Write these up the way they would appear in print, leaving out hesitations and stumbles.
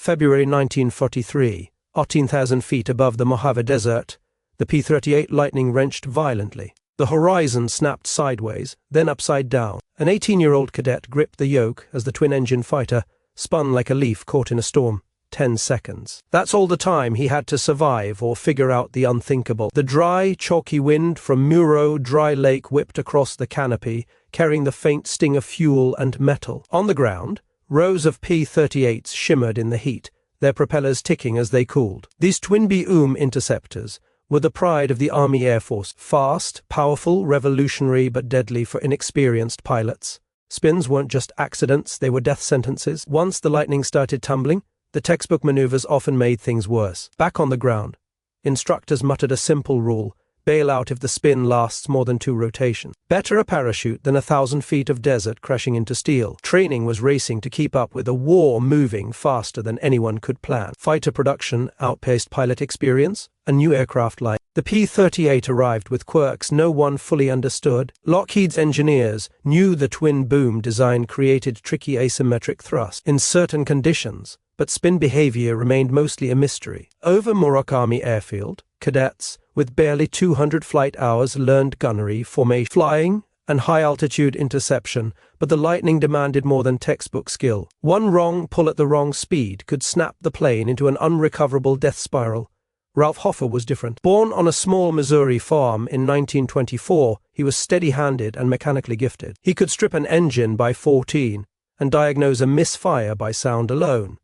February 1943, 18,000 feet above the Mojave Desert, the P-38 lightning wrenched violently. The horizon snapped sideways, then upside down. An 18-year-old cadet gripped the yoke as the twin-engine fighter spun like a leaf caught in a storm. 10 seconds. That's all the time he had to survive or figure out the unthinkable. The dry, chalky wind from Muro Dry Lake whipped across the canopy, carrying the faint sting of fuel and metal. On the ground, rows of P-38s shimmered in the heat, their propellers ticking as they cooled. These twin-B interceptors were the pride of the Army Air Force. Fast, powerful, revolutionary, but deadly for inexperienced pilots. Spins weren't just accidents, they were death sentences. Once the lightning started tumbling, the textbook maneuvers often made things worse. Back on the ground, instructors muttered a simple rule: bail out if the spin lasts more than 2 rotations. Better a parachute than 1,000 feet of desert crashing into steel. Training was racing to keep up with a war moving faster than anyone could plan. Fighter production outpaced pilot experience. A new aircraft like the P-38 arrived with quirks no one fully understood. Lockheed's engineers knew the twin boom design created tricky asymmetric thrust in certain conditions, but spin behavior remained mostly a mystery. Over Murakami Airfield, cadets, with barely 200 flight hours, learned gunnery, formation, flying, and high-altitude interception, but the lightning demanded more than textbook skill. One wrong pull at the wrong speed could snap the plane into an unrecoverable death spiral. Ralph Hoffer was different. Born on a small Missouri farm in 1924, he was steady-handed and mechanically gifted. He could strip an engine by 14 and diagnose a misfire by sound alone.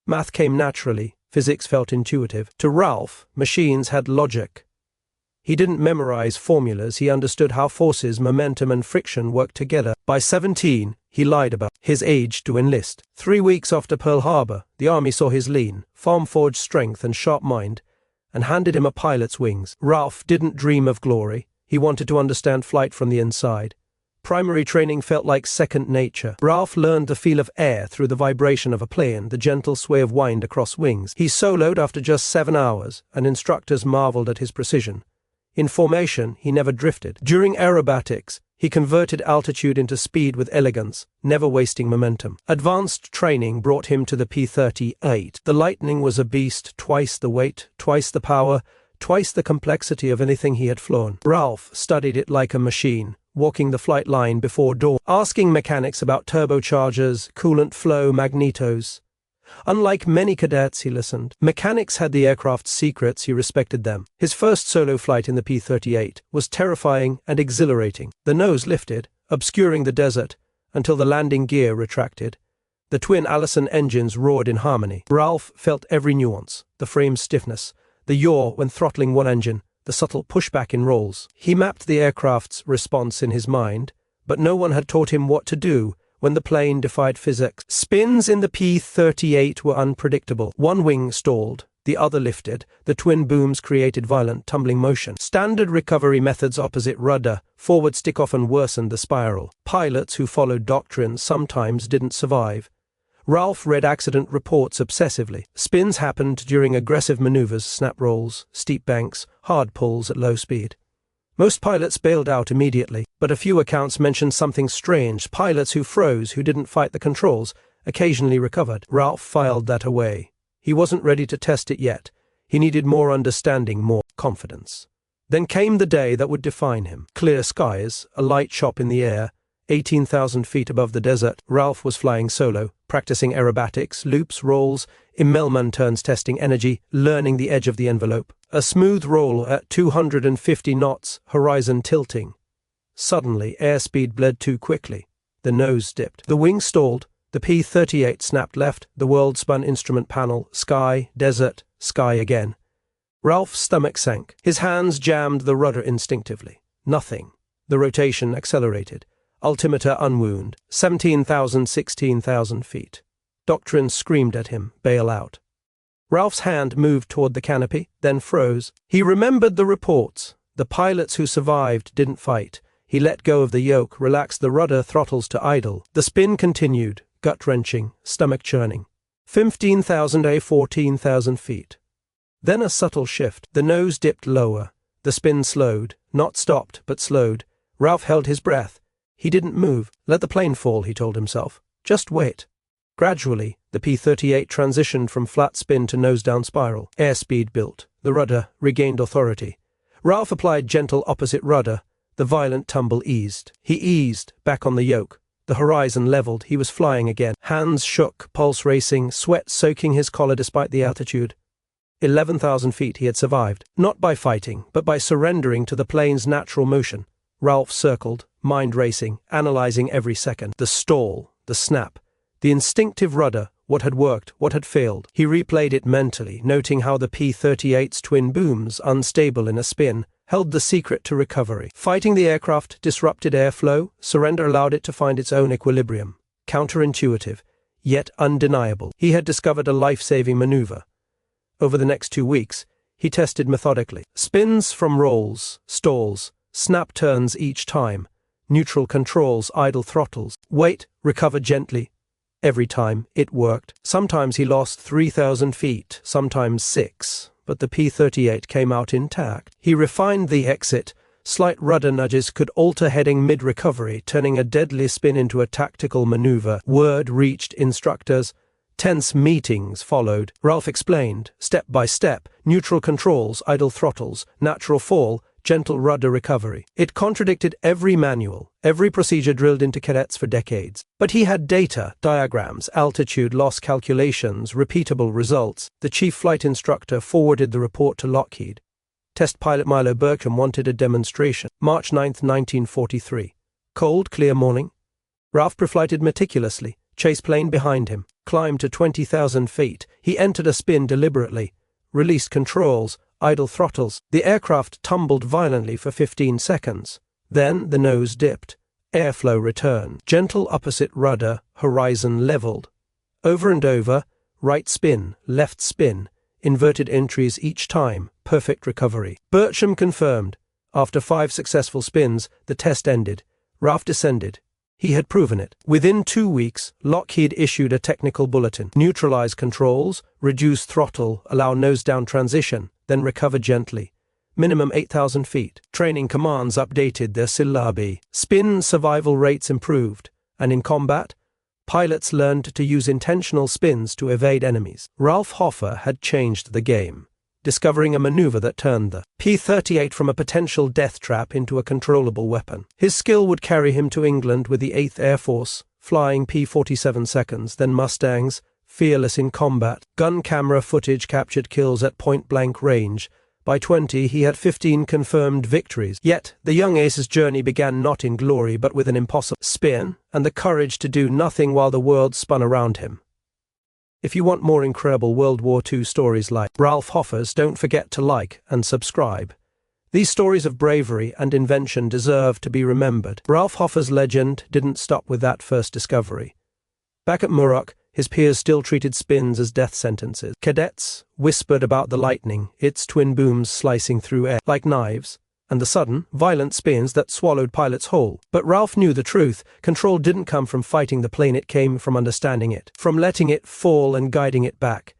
Math came naturally, physics felt intuitive. To Ralph, machines had logic. He didn't memorize formulas, he understood how forces, momentum, and friction worked together. By 17, he lied about his age to enlist. 3 weeks after Pearl Harbor, the Army saw his lean, farm-forged strength and sharp mind, and handed him a pilot's wings. Ralph didn't dream of glory. He wanted to understand flight from the inside. Primary training felt like second nature. Ralph learned the feel of air through the vibration of a plane, the gentle sway of wind across wings. He soloed after just 7 hours, and instructors marveled at his precision. In formation, he never drifted. During aerobatics, he converted altitude into speed with elegance, never wasting momentum. Advanced training brought him to the P-38. The Lightning was a beast, twice the weight, twice the power, twice the complexity of anything he had flown. Ralph studied it like a machine, walking the flight line before dawn, asking mechanics about turbochargers, coolant flow, magnetos. Unlike many cadets, he listened. Mechanics had the aircraft's secrets, he respected them. His first solo flight in the P-38 was terrifying and exhilarating. The nose lifted, obscuring the desert, until the landing gear retracted. The twin Allison engines roared in harmony. Ralph felt every nuance: the frame's stiffness, the yaw when throttling one engine, the subtle pushback in rolls. He mapped the aircraft's response in his mind, but no one had taught him what to do when the plane defied physics. Spins in the P-38 were unpredictable. One wing stalled, the other lifted. The twin booms created violent tumbling motion. Standard recovery methods opposite rudder, forward stick often worsened the spiral. Pilots who followed doctrine sometimes didn't survive. Ralph read accident reports obsessively. Spins happened during aggressive maneuvers, snap rolls, steep banks, hard pulls at low speed. Most pilots bailed out immediately, but a few accounts mentioned something strange. Pilots who froze, who didn't fight the controls, occasionally recovered. Ralph filed that away. He wasn't ready to test it yet. He needed more understanding, more confidence. Then came the day that would define him. Clear skies, a light shop in the air, 18,000 feet above the desert. Ralph was flying solo, practicing aerobatics, loops, rolls, Immelman turns testing energy, learning the edge of the envelope. A smooth roll at 250 knots, horizon tilting. Suddenly, airspeed bled too quickly. The nose dipped. The wing stalled. The P-38 snapped left. The world spun instrument panel. Sky, desert, sky again. Ralph's stomach sank. His hands jammed the rudder instinctively. Nothing. The rotation accelerated. Altimeter unwound. 17,000, 16,000 feet. Doctrine screamed at him, bail out. Ralph's hand moved toward the canopy, then froze. He remembered the reports. The pilots who survived didn't fight. He let go of the yoke, relaxed the rudder throttles to idle. The spin continued, gut-wrenching, stomach-churning. 15,000 14,000 feet. Then a subtle shift. The nose dipped lower. The spin slowed. Not stopped, but slowed. Ralph held his breath. He didn't move. Let the plane fall, he told himself. Just wait. Gradually, the P-38 transitioned from flat spin to nose-down spiral. Airspeed built. The rudder regained authority. Ralph applied gentle opposite rudder. The violent tumble eased. He eased, back on the yoke. The horizon leveled. He was flying again. Hands shook, pulse racing, sweat soaking his collar despite the altitude. 11,000 feet he had survived. Not by fighting, but by surrendering to the plane's natural motion. Ralph circled, mind racing, analyzing every second. The stall, the snap, the instinctive rudder, what had worked, what had failed. He replayed it mentally, noting how the P-38's twin booms, unstable in a spin, held the secret to recovery. Fighting the aircraft disrupted airflow, surrender allowed it to find its own equilibrium. Counterintuitive, yet undeniable. He had discovered a life-saving maneuver. Over the next 2 weeks, he tested methodically. Spins from rolls, stalls, snap turns each time, neutral controls, idle throttles. Wait, recover gently. Every time, it worked. Sometimes he lost 3,000 feet, sometimes 6, but the P-38 came out intact. He refined the exit. Slight rudder nudges could alter heading mid-recovery, turning a deadly spin into a tactical maneuver. Word reached instructors. Tense meetings followed. Ralph explained, step by step, neutral controls, idle throttles, natural fall, gentle rudder recovery. It contradicted every manual, every procedure drilled into cadets for decades. But he had data, diagrams, altitude loss calculations, repeatable results. The chief flight instructor forwarded the report to Lockheed. Test pilot Milo Burkham wanted a demonstration. March 9, 1943. Cold, clear morning. Ralph preflighted meticulously, chase plane behind him, climbed to 20,000 feet. He entered a spin deliberately, released controls, idle throttles. The aircraft tumbled violently for 15 seconds. Then the nose dipped. Airflow returned. Gentle opposite rudder, horizon leveled. Over and over, right spin, left spin, inverted entries each time, perfect recovery. Burcham confirmed. After 5 successful spins, the test ended. Ralph descended. He had proven it. Within 2 weeks, Lockheed issued a technical bulletin. Neutralize controls, reduce throttle, allow nose-down transition, then recover gently. Minimum 8,000 feet. Training commands updated their syllabi. Spin survival rates improved. And in combat, pilots learned to use intentional spins to evade enemies. Ralph Hoffer had changed the game, discovering a maneuver that turned the P-38 from a potential death trap into a controllable weapon. His skill would carry him to England with the 8th Air Force, flying P-47 seconds, then Mustangs, fearless in combat. Gun camera footage captured kills at point-blank range. By 20, he had 15 confirmed victories. Yet, the young ace's journey began not in glory but with an impossible spin and the courage to do nothing while the world spun around him. If you want more incredible World War II stories like Ralph Hoffer's, don't forget to like and subscribe. These stories of bravery and invention deserve to be remembered. Ralph Hoffer's legend didn't stop with that first discovery. Back at Muroc, his peers still treated spins as death sentences. Cadets whispered about the lightning, its twin booms slicing through air like knives, and the sudden, violent spins that swallowed pilots whole. But Ralph knew the truth. Control didn't come from fighting the plane, it came from understanding it, from letting it fall and guiding it back.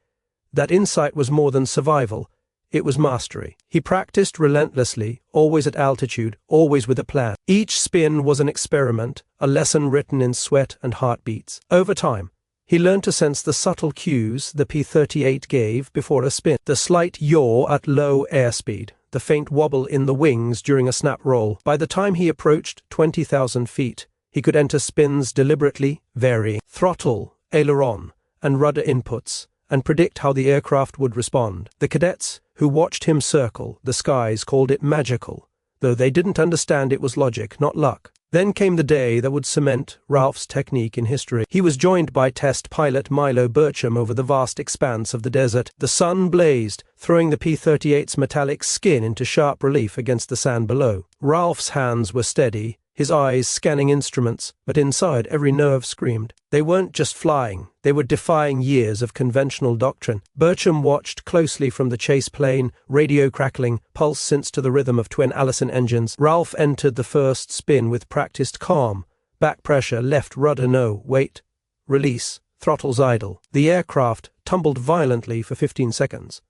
That insight was more than survival, it was mastery. He practiced relentlessly, always at altitude, always with a plan. Each spin was an experiment, a lesson written in sweat and heartbeats. Over time, he learned to sense the subtle cues the P-38 gave before a spin. The slight yaw at low airspeed, the faint wobble in the wings during a snap roll. By the time he approached 20,000 feet, he could enter spins deliberately, vary throttle, aileron, and rudder inputs, and predict how the aircraft would respond. The cadets who watched him circle the skies called it magical, though they didn't understand it was logic, not luck. Then came the day that would cement Ralph's technique in history. He was joined by test pilot Milo Burcham over the vast expanse of the desert. The sun blazed, throwing the P-38's metallic skin into sharp relief against the sand below. Ralph's hands were steady, his eyes scanning instruments, but inside every nerve screamed. They weren't just flying, they were defying years of conventional doctrine. Burcham watched closely from the chase plane, radio crackling, pulse synced to the rhythm of twin Allison engines. Ralph entered the first spin with practiced calm. Back pressure, left rudder no, wait, release, throttles idle. The aircraft tumbled violently for 15 seconds.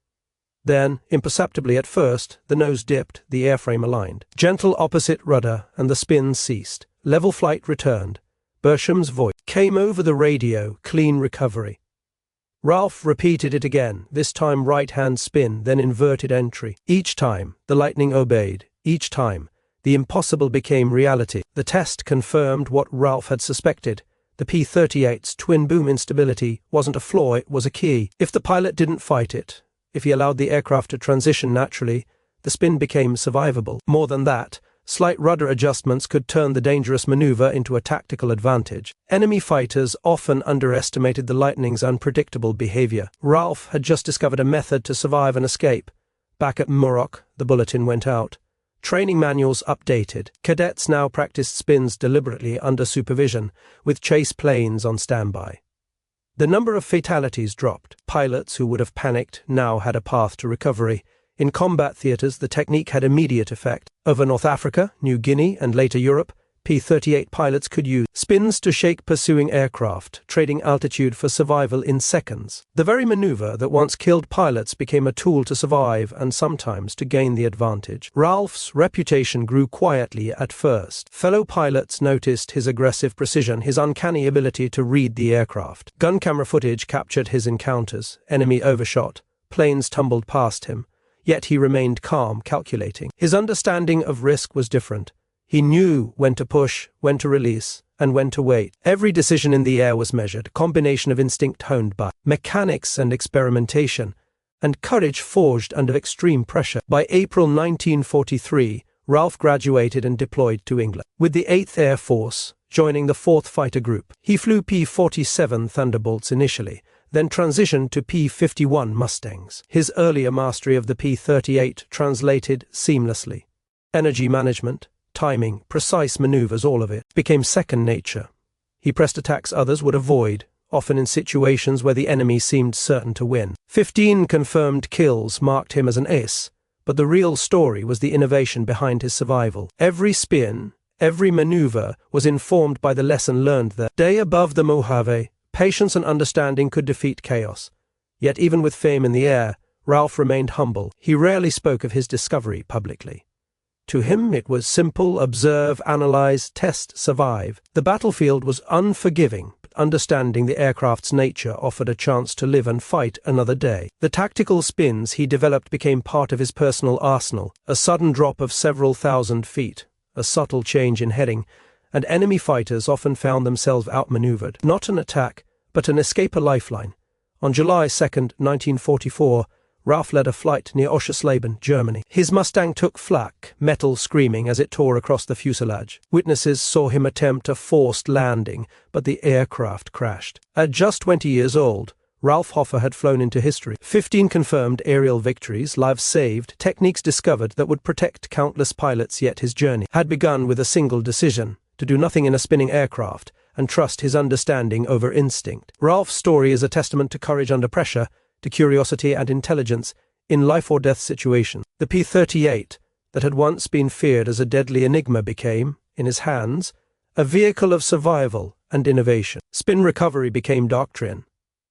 Then, imperceptibly at first, the nose dipped, the airframe aligned. Gentle opposite rudder, and the spin ceased. Level flight returned. Bersham's voice came over the radio, clean recovery. Ralph repeated it again, this time right-hand spin, then inverted entry. Each time, the lightning obeyed. Each time, the impossible became reality. The test confirmed what Ralph had suspected. The P-38's twin-boom instability wasn't a flaw, it was a key. If the pilot didn't fight it, if he allowed the aircraft to transition naturally, the spin became survivable. More than that, slight rudder adjustments could turn the dangerous maneuver into a tactical advantage. Enemy fighters often underestimated the lightning's unpredictable behavior. Ralph had just discovered a method to survive an escape. Back at Murrock, the bulletin went out. Training manuals updated. Cadets now practiced spins deliberately under supervision, with chase planes on standby. The number of fatalities dropped. Pilots who would have panicked now had a path to recovery. In combat theaters, the technique had immediate effect. Over North Africa, New Guinea, and later Europe, P-38 pilots could use spins to shake pursuing aircraft, trading altitude for survival in seconds. The very maneuver that once killed pilots became a tool to survive and sometimes to gain the advantage. Ralph's reputation grew quietly at first. Fellow pilots noticed his aggressive precision, his uncanny ability to read the aircraft. Gun camera footage captured his encounters. Enemy overshot. Planes tumbled past him. Yet he remained calm, calculating. His understanding of risk was different. He knew when to push, when to release, and when to wait. Every decision in the air was measured, a combination of instinct honed by mechanics and experimentation, and courage forged under extreme pressure. By April 1943, Ralph graduated and deployed to England. With the 8th Air Force, joining the 4th Fighter Group, he flew P-47 Thunderbolts initially, then transitioned to P-51 Mustangs. His earlier mastery of the P-38 translated seamlessly. Energy management, timing, precise maneuvers, all of it became second nature. He pressed attacks others would avoid, often in situations where the enemy seemed certain to win. 15 confirmed kills marked him as an ace, but the real story was the innovation behind his survival. Every spin, every maneuver was informed by the lesson learned there. Day above the Mojave, patience and understanding could defeat chaos. Yet even with fame in the air, Ralph remained humble. He rarely spoke of his discovery publicly. To him it was simple: observe, analyze, test, survive. The battlefield was unforgiving, but understanding the aircraft's nature offered a chance to live and fight another day. The tactical spins he developed became part of his personal arsenal. A sudden drop of several thousand feet, a subtle change in heading, and enemy fighters often found themselves outmaneuvered. Not an attack, but an escape, a lifeline. On July 2nd, 1944, Ralph led a flight near Oschersleben, Germany. His Mustang took flak, metal screaming as it tore across the fuselage. Witnesses saw him attempt a forced landing, but the aircraft crashed. At just 20 years old, Ralph Hoffer had flown into history. 15 confirmed aerial victories, lives saved, techniques discovered that would protect countless pilots, yet his journey had begun with a single decision: to do nothing in a spinning aircraft and trust his understanding over instinct. Ralph's story is a testament to courage under pressure, to curiosity and intelligence in life-or-death situations. The P-38, that had once been feared as a deadly enigma, became, in his hands, a vehicle of survival and innovation. Spin recovery became doctrine,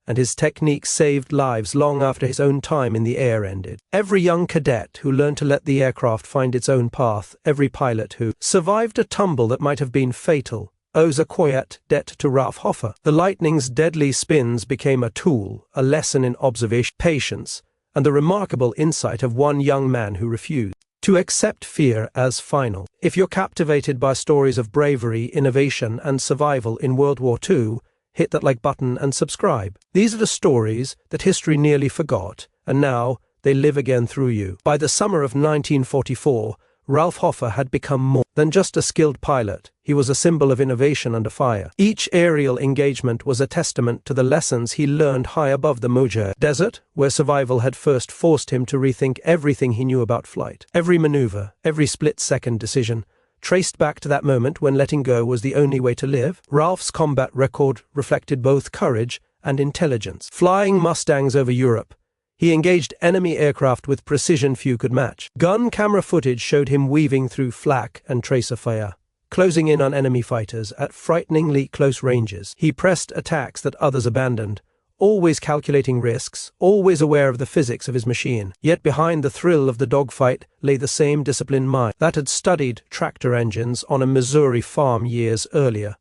and his technique saved lives long after his own time in the air ended. Every young cadet who learned to let the aircraft find its own path, every pilot who survived a tumble that might have been fatal, owes a quiet debt to Ralph Hoffer. The Lightning's deadly spins became a tool, a lesson in observation, patience, and the remarkable insight of one young man who refused to accept fear as final. If you're captivated by stories of bravery, innovation, and survival in World War II, hit that like button and subscribe. These are the stories that history nearly forgot, and now they live again through you. By the summer of 1944, Ralph Hoffer had become more than just a skilled pilot. He was a symbol of innovation under fire. Each aerial engagement was a testament to the lessons he learned high above the Mojave Desert, where survival had first forced him to rethink everything he knew about flight. Every maneuver, every split-second decision, traced back to that moment when letting go was the only way to live. Ralph's combat record reflected both courage and intelligence. Flying Mustangs over Europe, he engaged enemy aircraft with precision few could match. Gun camera footage showed him weaving through flak and tracer fire, closing in on enemy fighters at frighteningly close ranges. He pressed attacks that others abandoned, always calculating risks, always aware of the physics of his machine. Yet behind the thrill of the dogfight lay the same disciplined mind that had studied tractor engines on a Missouri farm years earlier.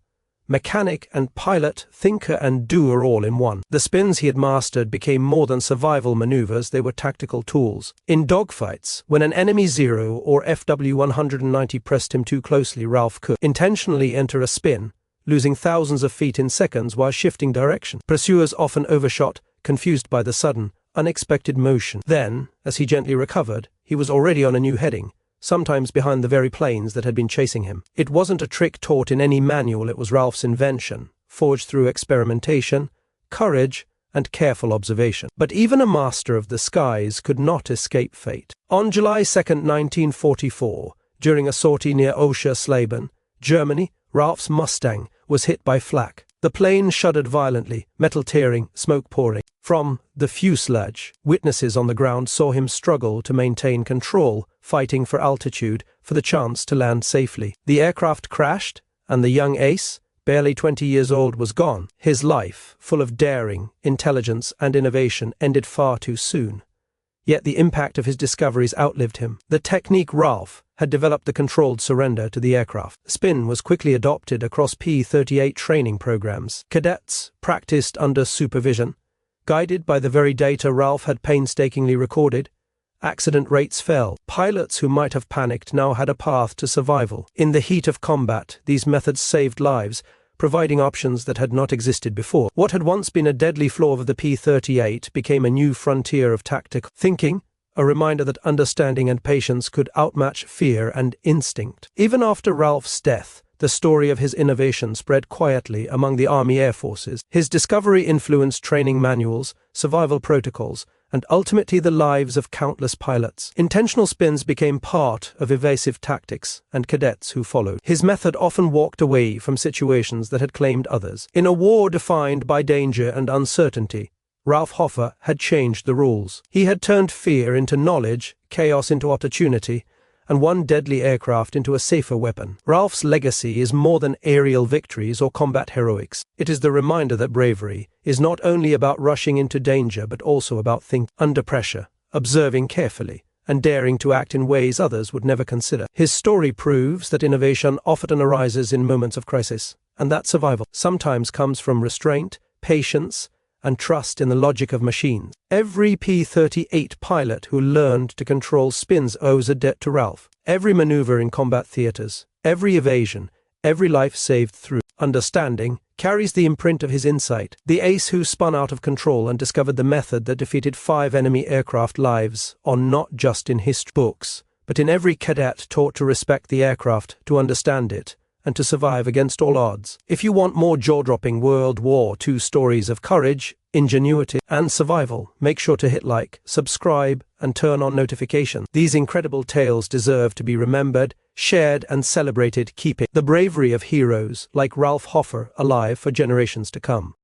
Mechanic and pilot, thinker and doer all in one. The spins he had mastered became more than survival maneuvers, they were tactical tools. In dogfights, when an enemy Zero or FW-190 pressed him too closely, Ralph could intentionally enter a spin, losing thousands of feet in seconds while shifting direction. Pursuers often overshot, confused by the sudden, unexpected motion. Then, as he gently recovered, he was already on a new heading, sometimes behind the very planes that had been chasing him. It wasn't a trick taught in any manual, it was Ralph's invention, forged through experimentation, courage, and careful observation. But even a master of the skies could not escape fate. On July 2, 1944, during a sortie near Oschersleben, Germany, Ralph's Mustang was hit by flak. The plane shuddered violently, metal tearing, smoke pouring. From the fuselage, witnesses on the ground saw him struggle to maintain control, fighting for altitude, for the chance to land safely. The aircraft crashed, and the young ace, barely 20 years old, was gone. His life, full of daring, intelligence, and innovation, ended far too soon. Yet the impact of his discoveries outlived him. The technique Ralph had developed, the controlled surrender to the aircraft. Spin was quickly adopted across P-38 training programs. Cadets practiced under supervision, guided by the very data Ralph had painstakingly recorded. Accident rates fell. Pilots who might have panicked now had a path to survival. In the heat of combat, these methods saved lives, providing options that had not existed before. What had once been a deadly flaw of the P-38 became a new frontier of tactical thinking, a reminder that understanding and patience could outmatch fear and instinct. Even after Ralph's death, the story of his innovation spread quietly among the Army Air Forces. His discovery influenced training manuals, survival protocols, and ultimately the lives of countless pilots. Intentional spins became part of evasive tactics and cadets who followed. His method often walked away from situations that had claimed others. In a war defined by danger and uncertainty, Ralph Hoffer had changed the rules. He had turned fear into knowledge, chaos into opportunity, and one deadly aircraft into a safer weapon. Ralph's legacy is more than aerial victories or combat heroics. It is the reminder that bravery is not only about rushing into danger but also about thinking under pressure, observing carefully, and daring to act in ways others would never consider. His story proves that innovation often arises in moments of crisis, and that survival sometimes comes from restraint, patience, and trust in the logic of machines. Every P-38 pilot who learned to control spins owes a debt to Ralph. Every maneuver in combat theaters, every evasion, every life saved through understanding carries the imprint of his insight. The ace who spun out of control and discovered the method that defeated 5 enemy aircraft lives on not just in history books, but in every cadet taught to respect the aircraft, to understand it, and to survive against all odds. If you want more jaw-dropping World War II stories of courage, ingenuity, and survival, make sure to hit like, subscribe, and turn on notifications. These incredible tales deserve to be remembered, shared, and celebrated, keeping the bravery of heroes like Ralph Hoffer alive for generations to come.